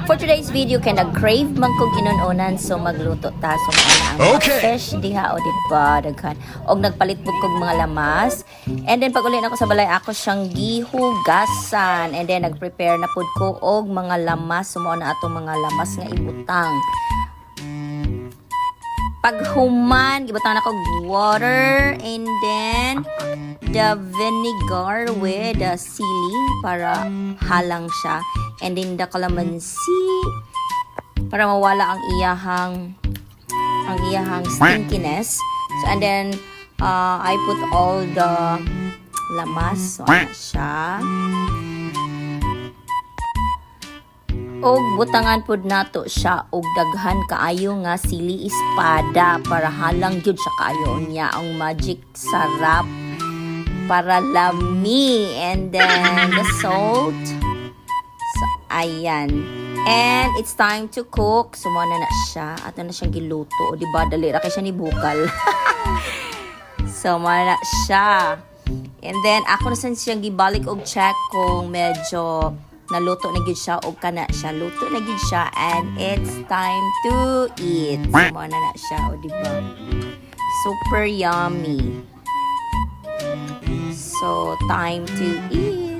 For today's video, kay nag-crave man kong Inon.Onan, so magluto ta. So ang fish diha, o diba, daghan. Og nagpalit po kong mga lamas. And then pag uli na ko sa balay, ako siyang gihugasan. And then nag-prepare na po ko og mga lamas. Sumuo na atong mga lamas nga ibutang. Pag human, ibutang na ko water. And then the vinegar with the sili para halang siya. And then the calamansi para mawala ang iyahang stinkiness. So and then I put all the lamas. So ano siya. Og butangan pud nato siya og daghan kaayo nga sili espada para halang gyud siya kaayo niya ang magic sarap para lami. And then the salt. So, ayan. And it's time to cook. Sumana na siya. At na siyang giluto. O, diba? Dali ra kay siya ni bukal. So, na siya. And then, ako na siyang gibalik og check kung medyo naluto na gid siya o kana siya. Luto na gid siya. And it's time to eat. Sumana na siya. O, diba? Super yummy. So, time to eat.